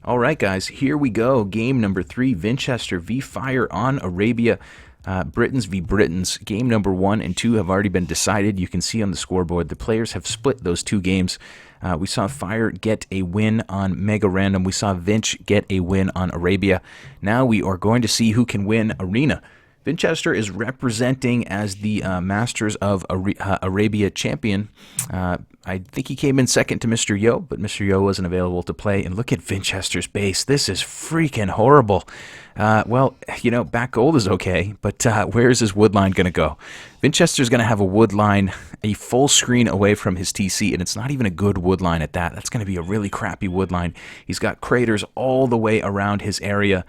All right, guys, here we go. Game number 3, Vinchester v Fire on Arabia. Britons v Britons. Game number 1 and 2 have already been decided. You can see on the scoreboard the players have split those two games. We saw Fire get a win on Mega Random. We saw Vinch get a win on Arabia. Now we are going to see who can win Arena. Vinchester is representing as the Masters of Arabia champion. I think he came in second to Mr. Yo, but Mr. Yo wasn't available to play. And look at Vinchester's base. This is freaking horrible. Well, you know, back gold is okay, but where is his wood line going to go? Vinchester's going to have a wood line a full screen away from his TC, and it's not even a good wood line at that. That's going to be a really crappy wood line. He's got craters all the way around his area,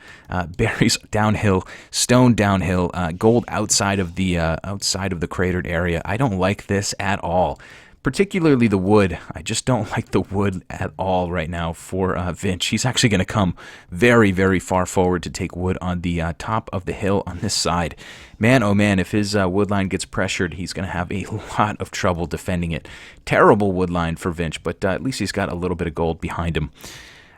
berries downhill, stone downhill, gold outside of the cratered area. I don't like this at all. Particularly the wood. I just don't like the wood at all right now for Vinch. He's actually going to come very, very far forward to take wood on the top of the hill on this side. Man, oh man, if his wood line gets pressured, he's going to have a lot of trouble defending it. Terrible wood line for Vinch, but at least he's got a little bit of gold behind him.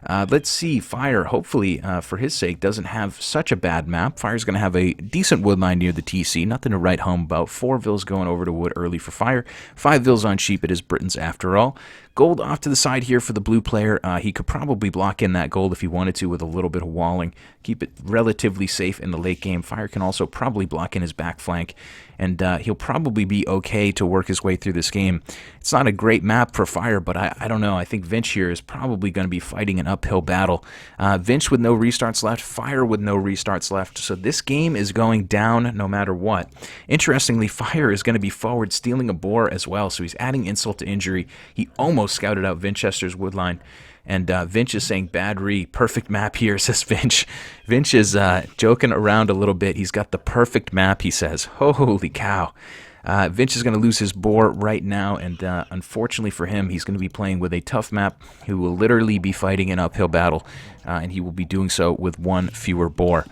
Let's see, Fire, hopefully, for his sake, doesn't have such a bad map. Fire's going to have a decent wood line near the TC, nothing to write home about. 4 vills going over to wood early for Fire. 5 vills on sheep, it is Britons after all. Gold off to the side here for the blue player. He could probably block in that gold if he wanted to with a little bit of walling. Keep it relatively safe in the late game. Fire can also probably block in his back flank, and he'll probably be okay to work his way through this game. It's not a great map for Fire, but I don't know. I think Vinch here is probably going to be fighting an uphill battle. Vinch with no restarts left, Fire with no restarts left, so this game is going down no matter what. Interestingly, Fire is going to be forward stealing a boar as well, so he's adding insult to injury. He almost scouted out Vinchester's woodline, and Vinch is saying bad re, perfect map here, says Vinch. Vinch is joking around a little bit. He's got the perfect map, he says. Holy cow. Vinch is going to lose his boar right now, and unfortunately for him, he's going to be playing with a tough map who will literally be fighting an uphill battle, and he will be doing so with 1 fewer boar.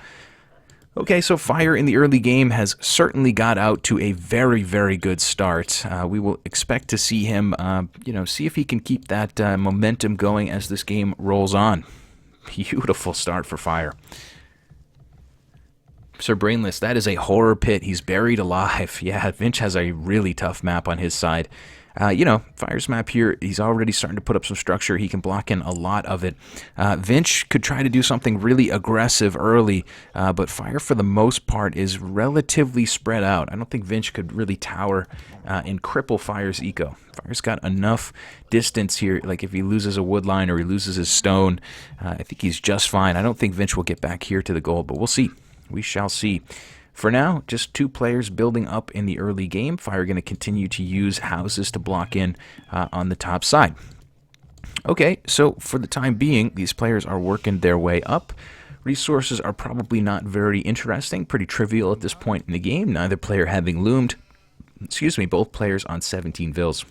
Okay, so Fire in the early game has certainly got out to a very, very good start. We will expect to see him, see if he can keep that momentum going as this game rolls on. Beautiful start for Fire. Sir Brainless, that is a horror pit. He's buried alive. Yeah, Vinch has a really tough map on his side. Fire's map here, he's already starting to put up some structure. He can block in a lot of it. Vinch could try to do something really aggressive early, but Fire, for the most part, is relatively spread out. I don't think Vinch could really tower and cripple Fire's eco. Fire's got enough distance here, like if he loses a wood line or he loses his stone, I think he's just fine. I don't think Vinch will get back here to the gold, but we'll see. We shall see. For now, just 2 players building up in the early game. Fire going to continue to use houses to block in on the top side. Okay, so for the time being, these players are working their way up. Resources are probably not very interesting, pretty trivial at this point in the game, neither player having loomed. Both players on 17 vills.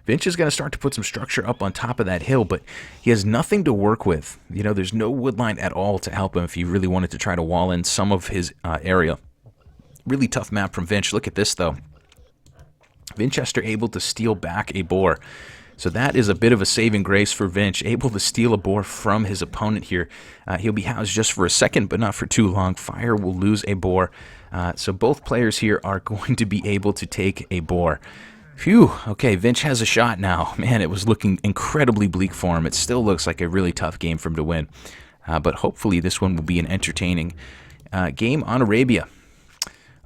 Vinch is going to start to put some structure up on top of that hill, but he has nothing to work with. You know, there's no wood line at all to help him if he really wanted to try to wall in some of his area. Really tough map from Vinch. Look at this, though. Vinchester able to steal back a boar. So that is a bit of a saving grace for Vinch, able to steal a boar from his opponent here. He'll be housed just for a second, but not for too long. Fire will lose a boar. So both players here are going to be able to take a boar. Phew, okay, Vinch has a shot now. Man, it was looking incredibly bleak for him. It still looks like a really tough game for him to win. But hopefully this one will be an entertaining game on Arabia.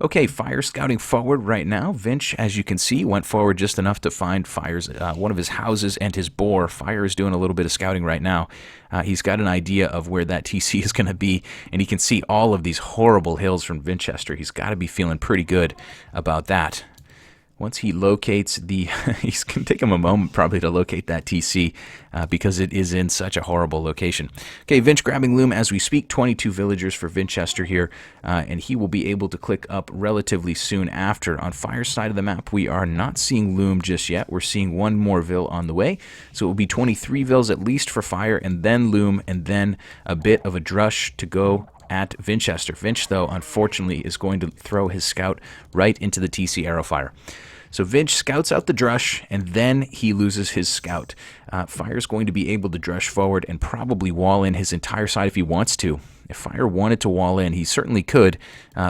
Okay, Fire scouting forward right now. Vinch, as you can see, went forward just enough to find Fire's one of his houses and his boar. Fire is doing a little bit of scouting right now. He's got an idea of where that TC is going to be, and he can see all of these horrible hills from Vinchester. He's got to be feeling pretty good about that. Once he locates the, he's going to take him a moment probably to locate that TC because it is in such a horrible location. Okay, Vinch grabbing loom as we speak. 22 villagers for Vinchester here, and he will be able to click up relatively soon after. On Fire's side of the map, we are not seeing loom just yet. We're seeing 1 more vill on the way, so it will be 23 vills at least for Fire, and then loom, and then a bit of a drush to go at Vinchester. Vinch, though, unfortunately, is going to throw his scout right into the TC Arrowfire. So Vinch scouts out the drush, and then he loses his scout. Fire's going to be able to drush forward and probably wall in his entire side if he wants to. If Fire wanted to wall in, he certainly could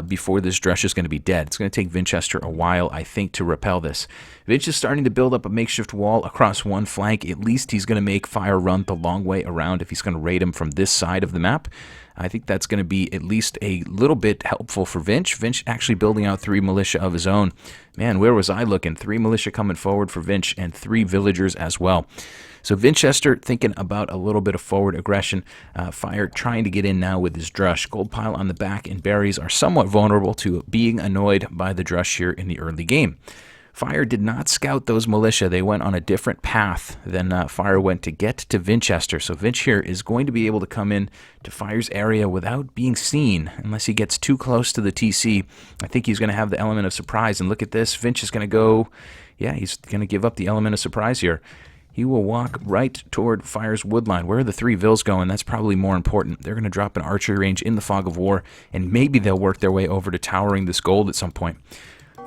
before this drush is going to be dead. It's going to take Vinchester a while, I think, to repel this. Vinch is starting to build up a makeshift wall across one flank. At least he's going to make Fire run the long way around if he's going to raid him from this side of the map. I think that's going to be at least a little bit helpful for Vinch. Vinch actually building out 3 militia of his own. Man, where was I looking? 3 militia coming forward for Vinch and 3 villagers as well. So Vinchester thinking about a little bit of forward aggression. Fire trying to get in now with his drush. Gold pile on the back and berries are somewhat vulnerable to being annoyed by the drush here in the early game. Fire did not scout those militia. They went on a different path than Fire went to get to Vinchester. So Vinch here is going to be able to come in to Fire's area without being seen unless he gets too close to the TC. I think he's going to have the element of surprise. And look at this. Vinch is going to go, yeah, he's going to give up the element of surprise here. He will walk right toward Fire's woodline. Where are the 3 vills going? That's probably more important. They're going to drop an archery range in the fog of war, and maybe they'll work their way over to towering this gold at some point.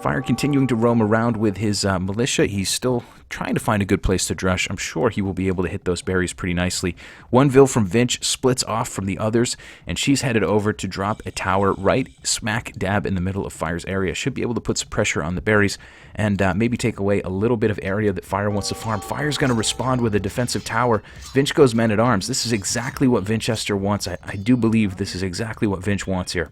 Fire continuing to roam around with his militia. He's still trying to find a good place to drush. I'm sure he will be able to hit those berries pretty nicely. One vill from Vinch splits off from the others, and she's headed over to drop a tower right smack dab in the middle of Fire's area. Should be able to put some pressure on the berries and maybe take away a little bit of area that Fire wants to farm. Fire's going to respond with a defensive tower. Vinch goes men-at-arms. This is exactly what Vinchester wants. I do believe this is exactly what Vinch wants here.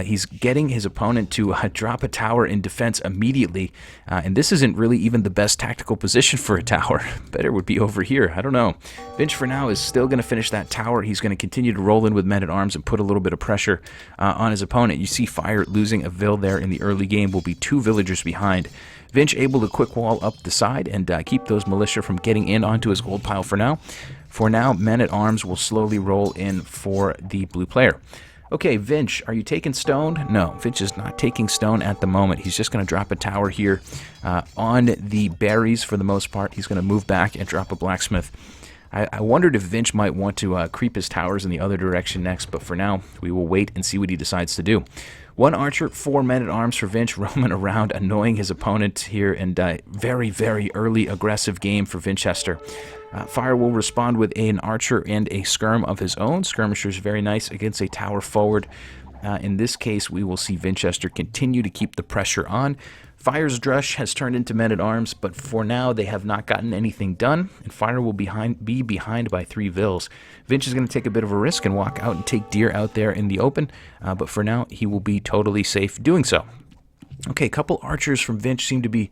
He's getting his opponent to drop a tower in defense immediately, and this isn't really even the best tactical position for a tower. Better would be over here. I don't know. Vinch for now is still going to finish that tower. He's going to continue to roll in with men-at-arms and put a little bit of pressure on his opponent. You see Fire losing a vill there in the early game. Will be 2 villagers behind. Vinch able to quick wall up the side and keep those militia from getting in onto his gold pile for now. For now, men-at-arms will slowly roll in for the blue player. Okay, Vinch, are you taking stone? No, Vinch is not taking stone at the moment. He's just going to drop a tower here on the berries for the most part. He's going to move back and drop a blacksmith. I wondered if Vinch might want to creep his towers in the other direction next, but for now, we will wait and see what he decides to do. 1 archer, 4 men-at-arms for Vinch, roaming around, annoying his opponent here, and very, very early aggressive game for Vinchester. Fire will respond with an archer and a skirm of his own. Skirmisher's very nice against a tower forward. In this case, we will see Vinchester continue to keep the pressure on. Fire's drush has turned into men-at-arms, but for now they have not gotten anything done, and Fire will be behind by 3 vills. Vinch is going to take a bit of a risk and walk out and take deer out there in the open, but for now he will be totally safe doing so. Okay, a couple archers from Vinch seem to be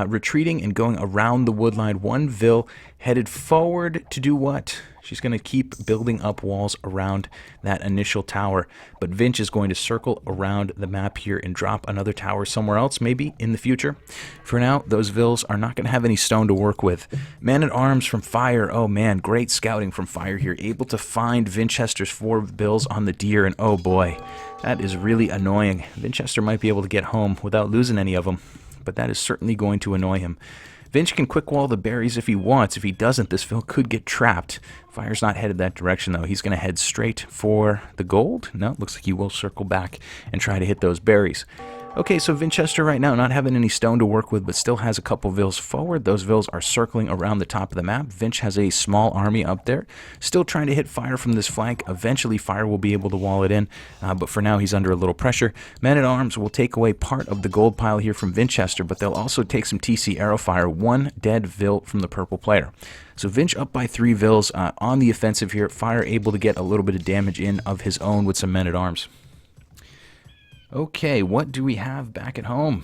retreating and going around the woodline. 1 vill headed forward to do what? She's going to keep building up walls around that initial tower, but Vinch is going to circle around the map here and drop another tower somewhere else, maybe in the future. For now, those vills are not going to have any stone to work with. Man-at-arms from Fire. Oh man, great scouting from Fire here. Able to find Vinchester's 4 vills on the deer, and oh boy, that is really annoying. Vinchester might be able to get home without losing any of them, but that is certainly going to annoy him. Vinch can quick wall the berries if he wants. If he doesn't, this vill could get trapped. Fire's not headed that direction, though. He's going to head straight for the gold. No, looks like he will circle back and try to hit those berries. Okay, so Vinchester right now not having any stone to work with, but still has a couple vills forward. Those vills are circling around the top of the map. Vinch has a small army up there, still trying to hit Fire from this flank. Eventually, Fire will be able to wall it in, but for now, he's under a little pressure. Men-at-arms will take away part of the gold pile here from Vinchester, but they'll also take some TC arrow fire. 1 dead vill from the purple player. So Vinch up by 3 vills on the offensive here. Fire able to get a little bit of damage in of his own with some men-at-arms. Okay, what do we have back at home?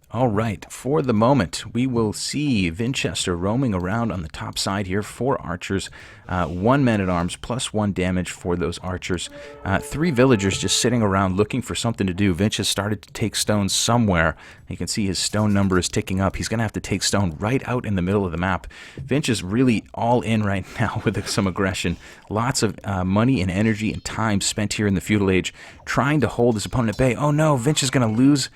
All right, for the moment, we will see Vinchester roaming around on the top side here. 4 archers, 1 man-at-arms, plus 1 damage for those archers. 3 villagers just sitting around looking for something to do. Vinch has started to take stone somewhere. You can see his stone number is ticking up. He's going to have to take stone right out in the middle of the map. Vinch is really all in right now with some aggression. Lots of money and energy and time spent here in the feudal age trying to hold his opponent at bay. Oh no, Vinch is going to lose.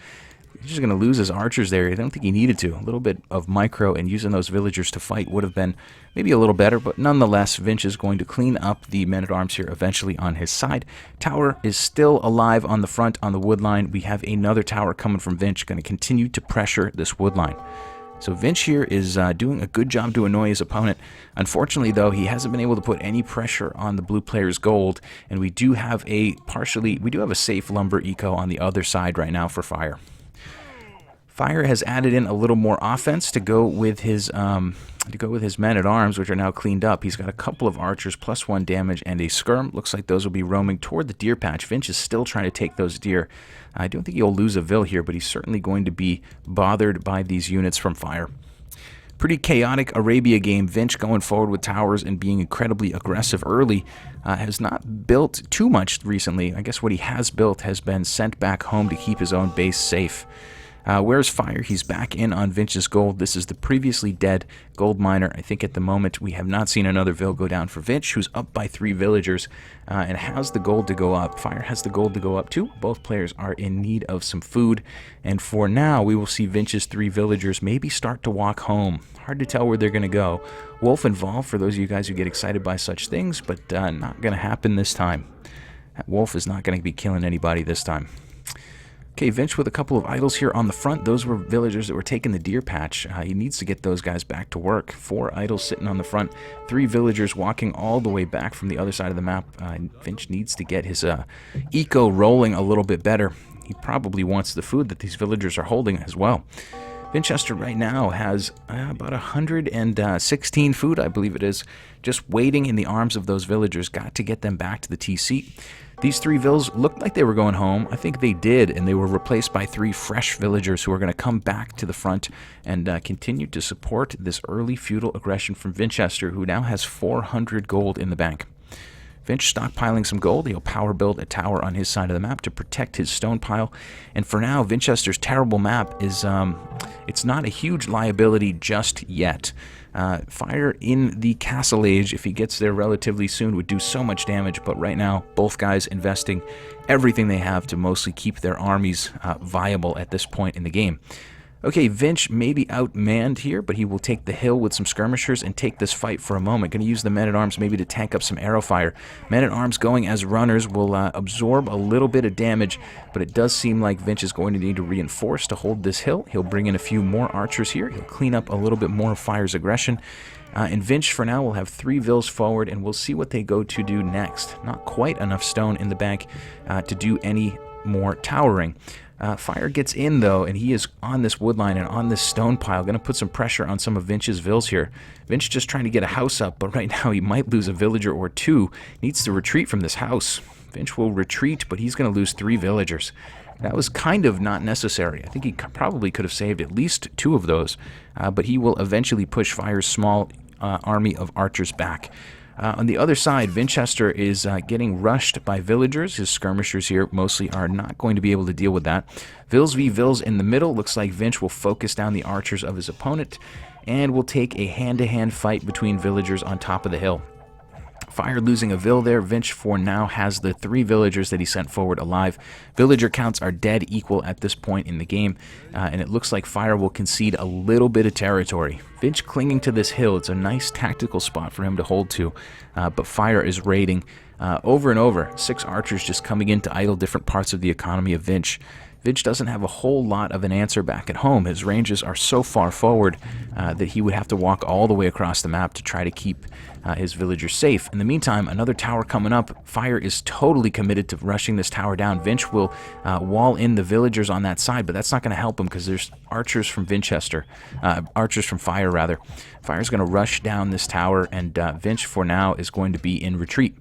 He's just going to lose his archers there. I don't think he needed to. A little bit of micro and using those villagers to fight would have been maybe a little better, but nonetheless, Vinch is going to clean up the men-at-arms here eventually on his side. Tower is still alive on the front on the wood line. We have another tower coming from Vinch, going to continue to pressure this wood line. So Vinch here is doing a good job to annoy his opponent. Unfortunately, though, he hasn't been able to put any pressure on the blue player's gold, and we do have a safe lumber eco on the other side right now for Fire. Fire has added in a little more offense to go with his men-at-arms, which are now cleaned up. He's got a couple of archers, +1 damage, and a skirm. Looks like those will be roaming toward the deer patch. Vinch is still trying to take those deer. I don't think he'll lose a vill here, but he's certainly going to be bothered by these units from Fire. Pretty chaotic Arabia game. Vinch going forward with towers and being incredibly aggressive early. Has not built too much recently. I guess what he has built has been sent back home to keep his own base safe. Where's Fire? He's back in on Vinch's gold. This is the previously dead gold miner. I think at the moment we have not seen another vill go down for Vinch, who's up by 3 villagers and has the gold to go up. Fire has the gold to go up too. Both players are in need of some food. And for now, we will see Vinch's 3 villagers maybe start to walk home. Hard to tell where they're going to go. Wolf involved for those of you guys who get excited by such things, but not going to happen this time. That wolf is not going to be killing anybody this time. Okay, Vinch with a couple of idols here on the front. Those were villagers that were taking the deer patch. He needs to get those guys back to work. 4 idols sitting on the front. 3 villagers walking all the way back from the other side of the map. Vinch needs to get his eco rolling a little bit better. He probably wants the food that these villagers are holding as well. Vinchester right now has about 116 food, I believe it is, just waiting in the arms of those villagers. Got to get them back to the TC. These 3 vills looked like they were going home. I think they did, and they were replaced by 3 fresh villagers who are going to come back to the front and continue to support this early feudal aggression from Vinchester, who now has 400 gold in the bank. Vinch stockpiling some gold. He'll power build a tower on his side of the map to protect his stone pile. And for now, Vinchester's terrible map is it's not a huge liability just yet. Fire in the Castle Age, if he gets there relatively soon, would do so much damage. But right now, both guys investing everything they have to mostly keep their armies viable at this point in the game. Okay, Vinch may be outmanned here, but he will take the hill with some skirmishers and take this fight for a moment. Going to use the men-at-arms maybe to tank up some arrow fire. Men-at-arms going as runners will absorb a little bit of damage, but it does seem like Vinch is going to need to reinforce to hold this hill. He'll bring in a few more archers here. He'll clean up a little bit more of Fire's aggression. And Vinch, for now, will have 3 vills forward, and we'll see what they go to do next. Not quite enough stone in the bank to do any more towering. Fire gets in, though, and he is on this woodline and on this stone pile. Going to put some pressure on some of Vinch's vills here. Vinch just trying to get a house up, but right now he might lose a villager or 2. Needs to retreat from this house. Vinch will retreat, but he's going to lose 3 villagers. That was kind of not necessary. I think he probably could have saved at least 2 of those, but he will eventually push Fire's small army of archers back. On the other side, Vinchester is getting rushed by villagers. His skirmishers here mostly are not going to be able to deal with that. Vills v. Vills in the middle. Looks like Vinch will focus down the archers of his opponent and will take a hand-to-hand fight between villagers on top of the hill. Fire losing a vill there. Vinch for now has the 3 villagers that he sent forward alive. Villager counts are dead equal at this point in the game, and it looks like Fire will concede a little bit of territory. Vinch clinging to this hill. It's a nice tactical spot for him to hold to, but Fire is raiding over and over. 6 archers just coming in to idle different parts of the economy of Vinch. Vinch doesn't have a whole lot of an answer back at home. His ranges are so far forward that he would have to walk all the way across the map to try to keep his villagers safe. In the meantime, another tower coming up. Fire is totally committed to rushing this tower down. Vinch will wall in the villagers on that side, but that's not going to help him because there's archers from Vinchester. Archers from Fire, rather. Fire's going to rush down this tower, and Vinch, for now, is going to be in retreat.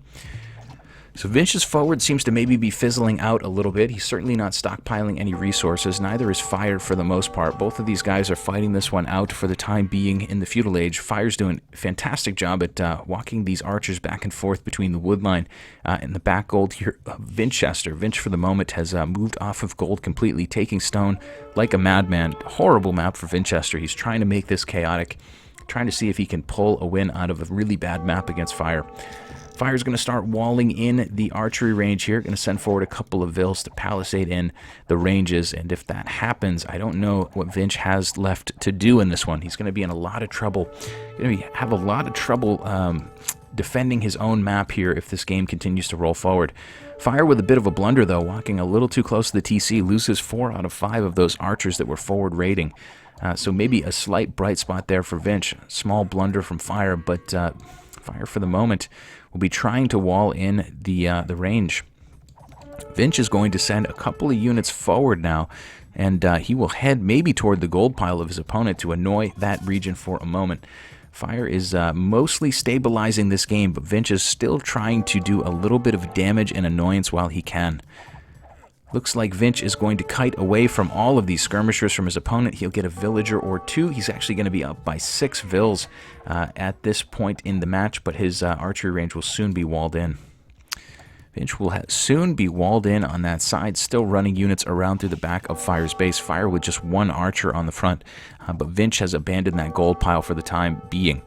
So Vinch's forward seems to maybe be fizzling out a little bit. He's certainly not stockpiling any resources. Neither is Fire for the most part. Both of these guys are fighting this one out for the time being in the feudal age. Fire's doing a fantastic job at walking these archers back and forth between the woodline and the back gold here of Vinchester. Vinch for the moment has moved off of gold completely, taking stone like a madman. Horrible map for Vinchester. He's trying to make this chaotic, trying to see if he can pull a win out of a really bad map against Fire. Fire's going to start walling in the archery range here. Going to send forward a couple of Vils to palisade in the ranges. And if that happens, I don't know what Vinch has left to do in this one. He's going to be in a lot of trouble. Going to have a lot of trouble defending his own map here if this game continues to roll forward. Fire with a bit of a blunder, though, walking a little too close to the TC, loses 4 out of 5 of those archers that were forward raiding. So maybe a slight bright spot there for Vinch. Small blunder from Fire, but Fire for the moment will be trying to wall in the range. Vinch is going to send a couple of units forward now, and he will head maybe toward the gold pile of his opponent to annoy that region for a moment. Fire is mostly stabilizing this game, but Vinch is still trying to do a little bit of damage and annoyance while he can. Looks like Vinch is going to kite away from all of these skirmishers from his opponent. He'll get a villager or 2. He's actually going to be up by 6 Vils at this point in the match, but his archery range will soon be walled in. Vinch will soon be walled in on that side, still running units around through the back of Fire's base. Fire with just 1 archer on the front, but Vinch has abandoned that gold pile for the time being.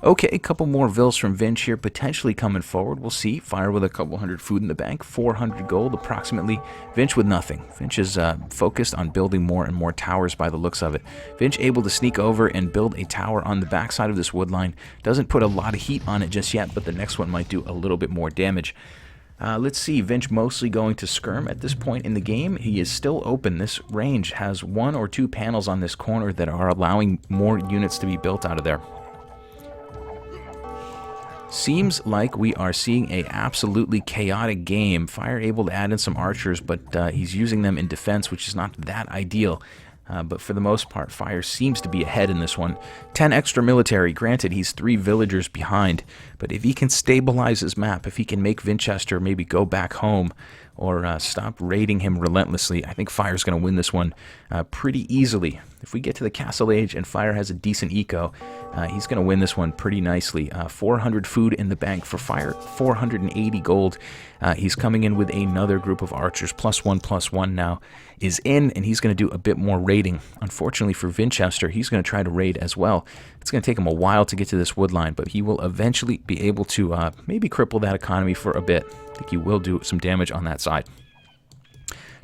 Okay, a couple more Vils from Vinch here, potentially coming forward. We'll see. Fire with a couple hundred food in the bank, 400 gold approximately. Vinch with nothing. Vinch is focused on building more and more towers by the looks of it. Vinch able to sneak over and build a tower on the backside of this wood line. Doesn't put a lot of heat on it just yet, but the next one might do a little bit more damage. Let's see, Vinch mostly going to skirm at this point in the game. He is still open. This range has 1 or 2 panels on this corner that are allowing more units to be built out of there. Seems like we are seeing a absolutely chaotic game. Fire able to add in some archers, but he's using them in defense, which is not that ideal. But for the most part, Fire seems to be ahead in this one. 10 extra military. Granted, he's 3 villagers behind. But if he can stabilize his map, if he can make Vinchester maybe go back home or stop raiding him relentlessly, I think Fire's going to win this one pretty easily. If we get to the Castle Age and Fire has a decent eco, he's going to win this one pretty nicely. 400 food in the bank for Fire, 480 gold. He's coming in with another group of archers, +1/+1 now is in, and he's going to do a bit more raiding. Unfortunately for Vinchester, he's going to try to raid as well. It's going to take him a while to get to this wood line, but he will eventually be able to maybe cripple that economy for a bit. I think he will do some damage on that side.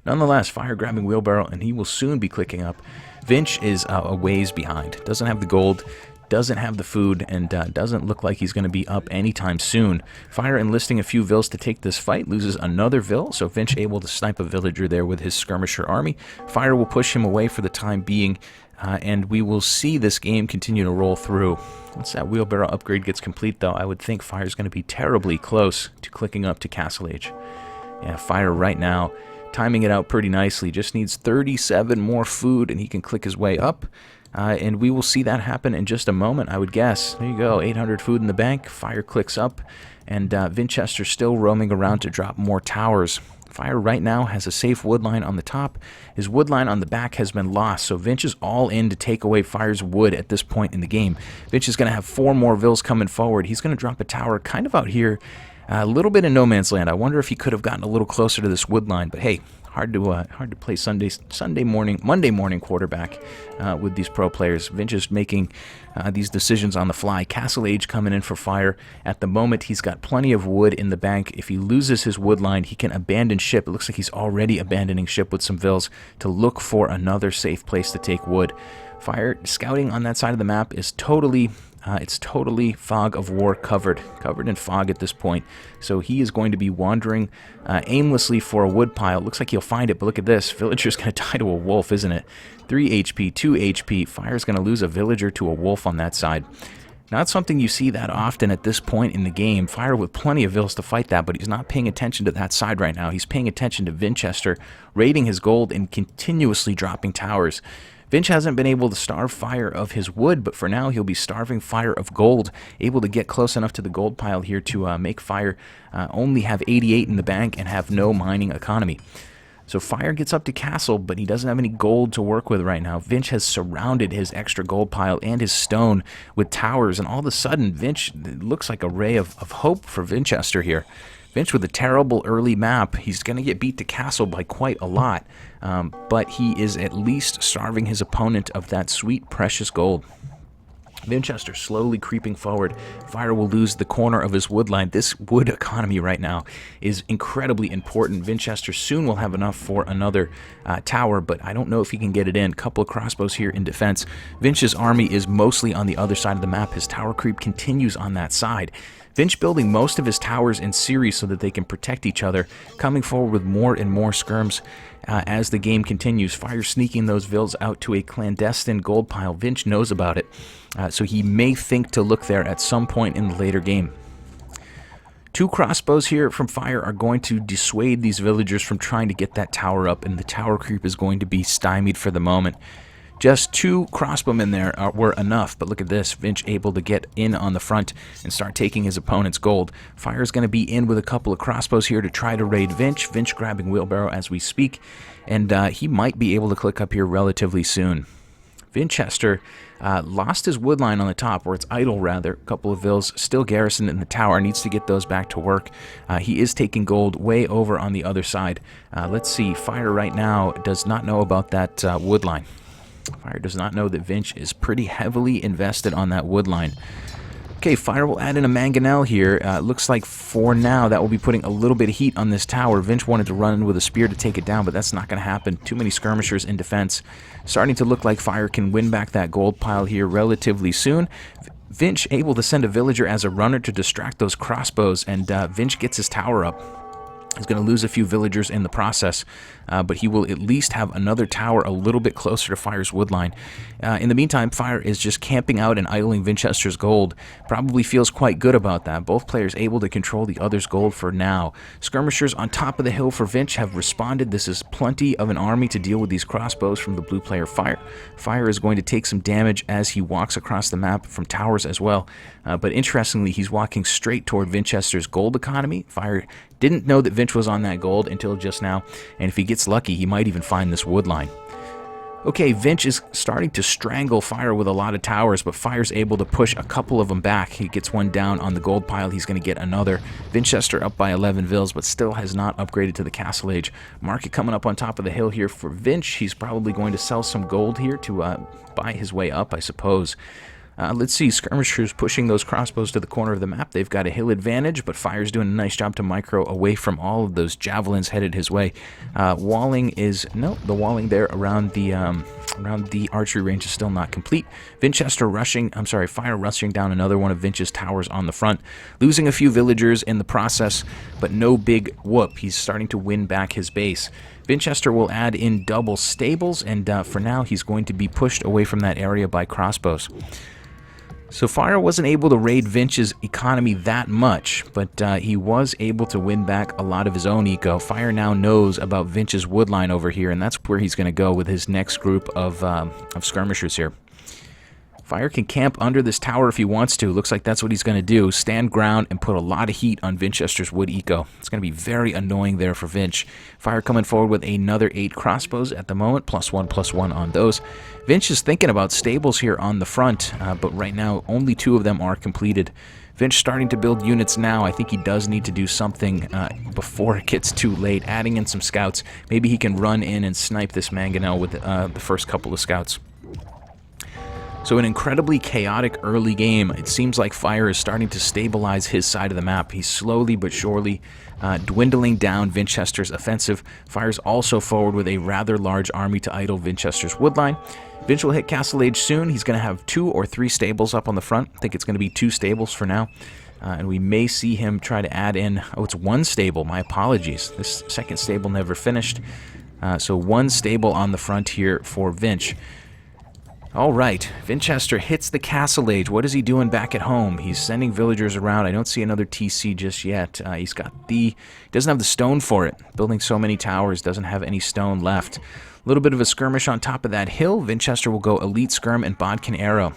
Nonetheless, Fire grabbing wheelbarrow, and he will soon be clicking up. Vinch is a ways behind. Doesn't have the gold, doesn't have the food, and doesn't look like he's going to be up anytime soon. Fire enlisting a few Vils to take this fight, loses another Vil, so Vinch able to snipe a villager there with his skirmisher army. Fire will push him away for the time being, and we will see this game continue to roll through. Once that wheelbarrow upgrade gets complete, though, I would think Fire's going to be terribly close to clicking up to Castle Age. Yeah, Fire right now timing it out pretty nicely. Just needs 37 more food, and he can click his way up. And we will see that happen in just a moment, I would guess. There you go, 800 food in the bank. Fire clicks up, and Vinchester still roaming around to drop more towers. Fire right now has a safe wood line on the top. His wood line on the back has been lost, so Vinch is all in to take away Fire's wood at this point in the game. Vinch is going to have 4 more Vils coming forward. He's going to drop a tower kind of out here, a little bit in no man's land. I wonder if he could have gotten a little closer to this wood line, but hey, hard to play Monday morning quarterback with these pro players. Vinch is making these decisions on the fly. Castle Age coming in for Fire. At the moment, he's got plenty of wood in the bank. If he loses his wood line, he can abandon ship. It looks like he's already abandoning ship with some Vils to look for another safe place to take wood. Fire scouting on that side of the map is totally fog of war covered in fog at this point. So he is going to be wandering aimlessly for a wood pile. Looks like he'll find it, but look at this. Villager's going to die to a wolf, isn't it? 3 HP, 2 HP. Fire's going to lose a villager to a wolf on that side. Not something you see that often at this point in the game. Fire with plenty of Vils to fight that, but he's not paying attention to that side right now. He's paying attention to Vinchester, raiding his gold and continuously dropping towers. Vinch hasn't been able to starve Fire of his wood, but for now he'll be starving Fire of gold, able to get close enough to the gold pile here to make Fire only have 88 in the bank and have no mining economy. So Fire gets up to Castle, but he doesn't have any gold to work with right now. Vinch has surrounded his extra gold pile and his stone with towers, and all of a sudden Vinch looks like a ray of hope for Vinchester here. Vinch with a terrible early map. He's going to get beat to Castle by quite a lot, but he is at least starving his opponent of that sweet, precious gold. Vinchester slowly creeping forward. Fire will lose the corner of his wood line. This wood economy right now is incredibly important. Vinchester soon will have enough for another tower, but I don't know if he can get it in. Couple of crossbows here in defense. Vinch's army is mostly on the other side of the map. His tower creep continues on that side. Vinch building most of his towers in series so that they can protect each other, coming forward with more and more skirms as the game continues. Fire sneaking those vills out to a clandestine gold pile. Vinch knows about it, so he may think to look there at some point in the later game. 2 crossbows here from Fire are going to dissuade these villagers from trying to get that tower up, and the tower creep is going to be stymied for the moment. Just 2 crossbowmen there were enough, but look at this. Vinch able to get in on the front and start taking his opponent's gold. Fire is going to be in with a couple of crossbows here to try to raid Vinch. Vinch grabbing wheelbarrow as we speak, and he might be able to click up here relatively soon. Vinchester lost his wood line on the top, or it's idle rather. A couple of vills still garrisoned in the tower, needs to get those back to work. He is taking gold way over on the other side. Let's see, Fire right now does not know about that wood line. Fire does not know that Vinch is pretty heavily invested on that wood line. Okay, Fire will add in a mangonel here. Looks like for now that will be putting a little bit of heat on this tower. Vinch wanted to run in with a spear to take it down, but that's not going to happen. Too many skirmishers in defense. Starting to look like Fire can win back that gold pile here relatively soon. Vinch able to send a villager as a runner to distract those crossbows, and Vinch gets his tower up. He's going to lose a few villagers in the process, but he will at least have another tower a little bit closer to Fire's woodline. In the meantime, Fire is just camping out and idling Vinchester's gold. Probably feels quite good about that. Both players able to control the other's gold for now. Skirmishers on top of the hill for Vinch have responded. This is plenty of an army to deal with these crossbows from the blue player Fire. Fire is going to take some damage as he walks across the map from towers as well. But interestingly, he's walking straight toward Vinchester's gold economy. Fire didn't know that Vinch was on that gold until just now, and if he gets lucky, he might even find this wood line. Okay, Vinch is starting to strangle Fire with a lot of towers, but Fire's able to push a couple of them back. He gets one down on the gold pile. He's going to get another. Vinchester up by 11 vills, but still has not upgraded to the Castle Age. Market coming up on top of the hill here for Vinch. He's probably going to sell some gold here to buy his way up, I suppose. Let's see, skirmishers pushing those crossbows to the corner of the map. They've got a hill advantage, but Fire's doing a nice job to micro away from all of those javelins headed his way. Walling is, no, the walling there around the archery range is still not complete. Vinchester rushing, I'm sorry, Fire rushing down another one of Vinch's towers on the front, losing a few villagers in the process, but no big whoop. He's starting to win back his base. Vinchester will add in double stables, and for now he's going to be pushed away from that area by crossbows. So Fire wasn't able to raid Vinch's economy that much, but he was able to win back a lot of his own eco. Fire now knows about Vinch's woodline over here, and that's where he's going to go with his next group of skirmishers here. Fire can camp under this tower if he wants to. Looks like that's what he's going to do. Stand ground and put a lot of heat on Vinchester's wood eco. It's going to be very annoying there for Vinch. Fire coming forward with another 8 crossbows at the moment. +1/+1 on those. Vinch is thinking about stables here on the front, but right now only 2 of them are completed. Vinch starting to build units now. I think he does need to do something before it gets too late. Adding in some scouts. Maybe he can run in and snipe this mangonel with the first couple of scouts. So an incredibly chaotic early game. It seems like Fire is starting to stabilize his side of the map. He's slowly but surely dwindling down Vinchester's offensive. Fire's also forward with a rather large army to idle Vinchester's woodline. Vinch will hit Castle Age soon. He's going to have 2 or 3 stables up on the front. I think it's going to be 2 stables for now. And we may see him try to add in... Oh, it's 1 stable. My apologies. This second stable never finished. So 1 stable on the front here for Vinch. All right, Vinchester hits the Castle Age. What is he doing back at home? He's sending villagers around. I don't see another TC just yet. He doesn't have the stone for it. Building so many towers, doesn't have any stone left. A little bit of a skirmish on top of that hill. Vinchester will go Elite Skirm and Bodkin Arrow.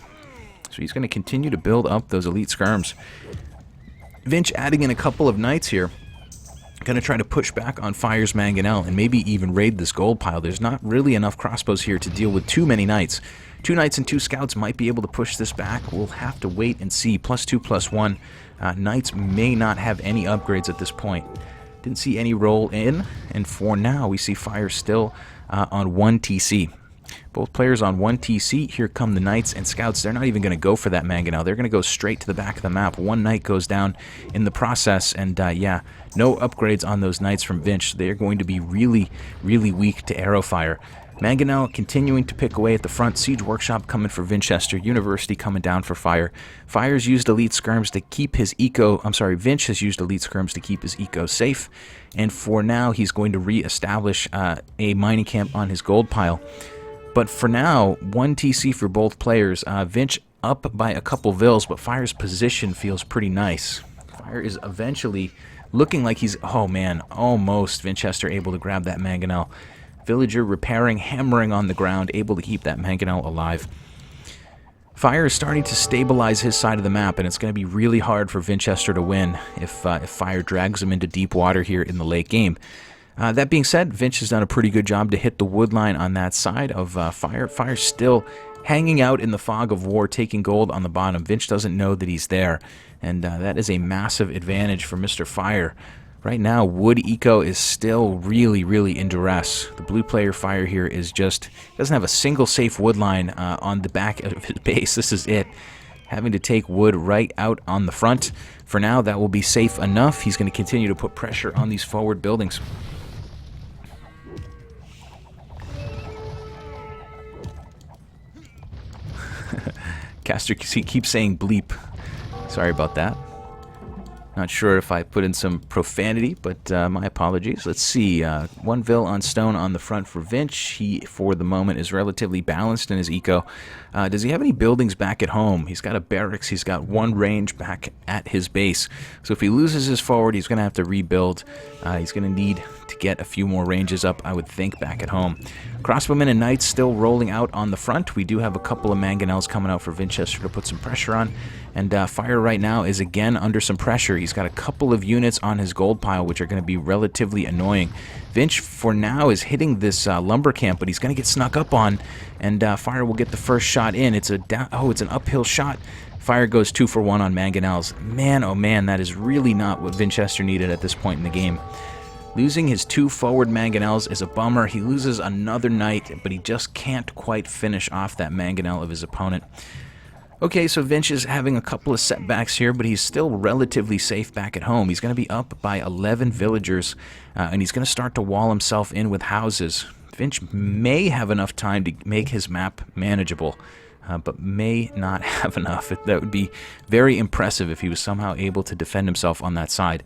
So he's going to continue to build up those Elite Skirms. Vinch adding in a couple of knights here. Going to try to push back on Fire's mangonel and maybe even raid this gold pile. There's not really enough crossbows here to deal with too many knights. 2 knights and 2 scouts might be able to push this back. We'll have to wait and see. +2/+1. Knights may not have any upgrades at this point. Didn't see any roll in, and for now we see Fire still on 1 TC. Both players on 1 TC. Here come the Knights and Scouts. They're not even going to go for that mangonel. They're going to go straight to the back of the map. One Knight goes down in the process, and yeah, no upgrades on those Knights from Vinch. They're going to be really, really weak to arrow fire. Mangonel continuing to pick away at the front. Siege Workshop coming for Vinchester. University coming down for Fire. Fire's used Elite Skirms to keep his eco... I'm sorry, Vinch has used Elite Skirms to keep his eco safe. And for now, he's going to re-establish a mining camp on his gold pile. But for now, 1 TC for both players. Vinch up by a couple vills, but Fire's position feels pretty nice. Fire is eventually looking like he's... Oh man, almost Vinchester able to grab that mangonel. Villager repairing, hammering on the ground, able to keep that mangonel alive. Fire is starting to stabilize his side of the map, and it's going to be really hard for Vinchester to win if Fire drags him into deep water here in the late game. That being said, Vinch has done a pretty good job to hit the wood line on that side of Fire. Fire's still hanging out in the fog of war, taking gold on the bottom. Vinch doesn't know that he's there, and that is a massive advantage for Mr. Fire. Right now, wood eco is still really, really in duress. The blue player Fire here is just doesn't have a single safe wood line on the back of his base. This is it. Having to take wood right out on the front. For now, that will be safe enough. He's going to continue to put pressure on these forward buildings. Caster keeps saying bleep. Sorry about that. Not sure if I put in some profanity, but my apologies. Let's see. 1 Vill on stone on the front for Vinch. He, for the moment, is relatively balanced in his eco. Does he have any buildings back at home? He's got a barracks. He's got 1 range back at his base. So if he loses his forward, he's going to have to rebuild. He's going to need to get a few more ranges up, I would think, back at home. Crossbowmen and Knights still rolling out on the front. We do have a couple of mangonels coming out for Vinchester to put some pressure on. And Fire right now is again under some pressure. He's got a couple of units on his gold pile, which are going to be relatively annoying. Vinch, for now, is hitting this lumber camp, but he's going to get snuck up on, and Fire will get the first shot in. It's a it's an uphill shot. Fire goes 2 for 1 on mangonels. Man, oh man, that is really not what Vinchester needed at this point in the game. Losing his 2 forward mangonels is a bummer. He loses another Knight, but he just can't quite finish off that mangonel of his opponent. Okay, so Vinch is having a couple of setbacks here, but he's still relatively safe back at home. He's going to be up by 11 villagers, and he's going to start to wall himself in with houses. Vinch may have enough time to make his map manageable, but may not have enough. That would be very impressive if he was somehow able to defend himself on that side.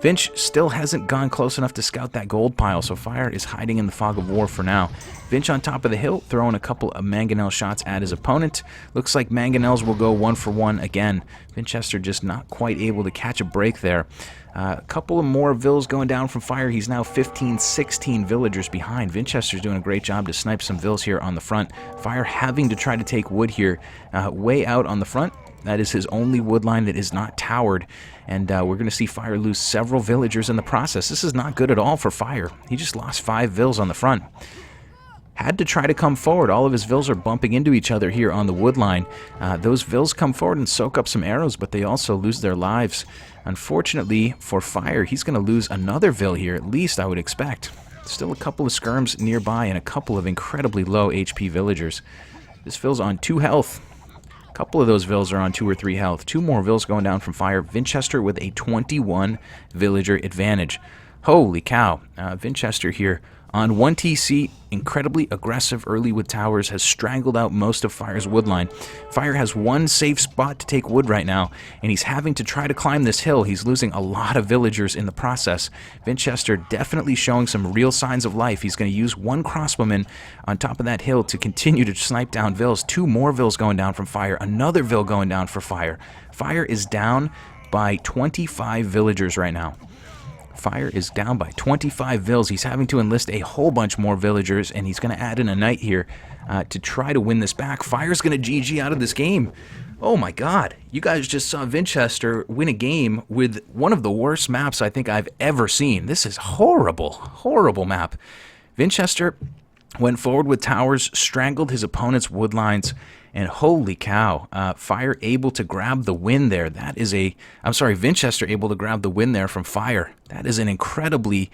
Vinch still hasn't gone close enough to scout that gold pile, so Fire is hiding in the fog of war for now. Vinch on top of the hill, throwing a couple of mangonel shots at his opponent. Looks like mangonels will go 1 for 1 again. Vinchester just not quite able to catch a break there. A couple of more vills going down from Fire. He's now 15, 16 villagers behind. Vinchester's doing a great job to snipe some vills here on the front. Fire having to try to take wood here way out on the front. That is his only wood line that is not towered, and we're going to see Fire lose several villagers in the process. This is not good at all for Fire. He just lost 5 vills on the front. Had to try to come forward. All of his vills are bumping into each other here on the wood line. Those vills come forward and soak up some arrows, but they also lose their lives. Unfortunately for Fire, he's going to lose another vill here, at least I would expect. Still a couple of skirms nearby and a couple of incredibly low HP villagers. This vill's on 2 health. A couple of those vills are on 2 or 3 health. 2 more vills going down from Fire. Vinchester with a 21 villager advantage. Holy cow. Vinchester here on 1 TC, incredibly aggressive early with towers, has strangled out most of Fire's wood line. Fire has 1 safe spot to take wood right now, and he's having to try to climb this hill. He's losing a lot of villagers in the process. Vinchester definitely showing some real signs of life. He's going to use 1 crossbowman on top of that hill to continue to snipe down vills. 2 more vills going down from Fire. Another vill going down for Fire. Fire is down by 25 villagers right now. Fire is down by 25 vills. He's having to enlist a whole bunch more villagers, and he's going to add in a knight here to try to win this back. Fire's going to GG out of this game. Oh my god. You guys just saw Vinchester win a game with one of the worst maps I think I've ever seen. This is horrible. Horrible map. Vinchester went forward with towers, strangled his opponent's wood lines, And holy cow, Fire able to grab the win there. Vinchester able to grab the win there from Fire. That is an incredibly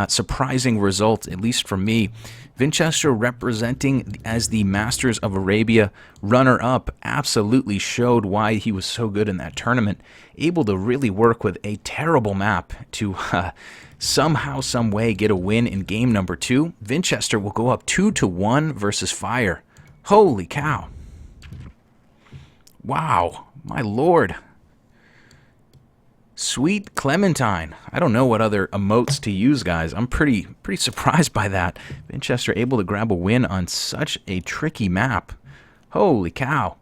surprising result, at least for me. Vinchester, representing as the Masters of Arabia runner-up, absolutely showed why he was so good in that tournament. Able to really work with a terrible map to somehow, some way get a win in game number 2. Vinchester will go up 2-1 versus Fire. Holy cow. Wow, my lord. Sweet Clementine. I don't know what other emotes to use, guys. I'm pretty surprised by that. Vinchester able to grab a win on such a tricky map. Holy cow.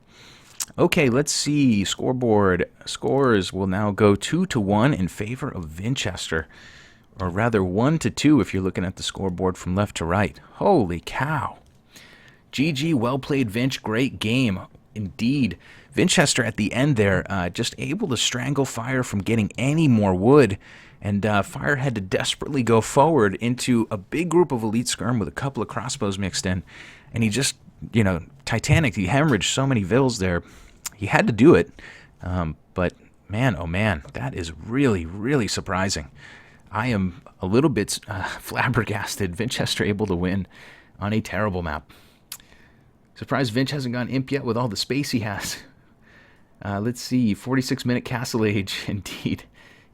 Okay, let's see. Scoreboard scores will now go 2-1 in favor of Vinchester. Or rather 1-2 if you're looking at the scoreboard from left to right. Holy cow. GG, well played, Vinch. Great game. Indeed. Vinchester at the end there, just able to strangle Fire from getting any more wood. And Fire had to desperately go forward into a big group of Elite Skirm with a couple of crossbows mixed in. And he just, Titanic, he hemorrhaged so many vills there. He had to do it. But man, oh man, that is really, really surprising. I am a little bit flabbergasted. Vinchester able to win on a terrible map. Surprised Vinch hasn't gone imp yet with all the space he has. Let's see, 46-minute castle age. Indeed.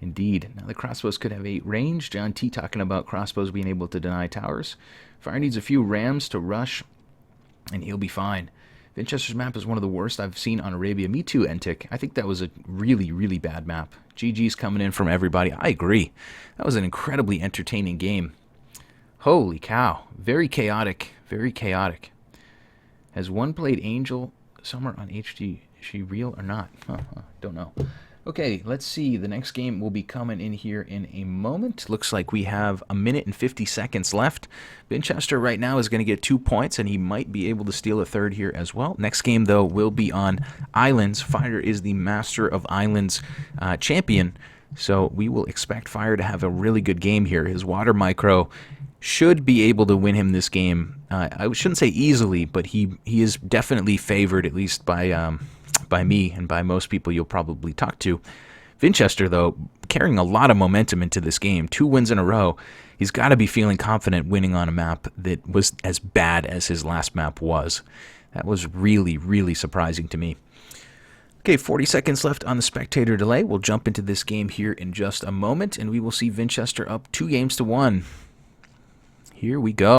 Now the crossbows could have 8 range. John T talking about crossbows being able to deny towers. Fire needs a few rams to rush, and he'll be fine. Vinchester's map is one of the worst I've seen on Arabia. Me too, Entic. I think that was a really, really bad map. GG's coming in from everybody. I agree. That was an incredibly entertaining game. Holy cow. Very chaotic. Very chaotic. Has one played Angel Summer on HD? Is she real or not? Don't know. Okay, let's see. The next game will be coming in here in a moment. Looks like we have 1 minute and 50 seconds left. Vinchester right now is going to get 2 points, and he might be able to steal a third here as well. Next game, though, will be on Islands. Fire is the Master of Islands champion, so we will expect Fire to have a really good game here. His water micro should be able to win him this game. I shouldn't say easily, but he is definitely favored, at least by me and by most people you'll probably talk to. Vinchester, though, carrying a lot of momentum into this game. 2 wins in a row. He's got to be feeling confident winning on a map that was as bad as his last map was. That was really, really surprising to me. Okay, 40 seconds left on the spectator delay. We'll jump into this game here in just a moment, and we will see Vinchester up 2-1. Here we go.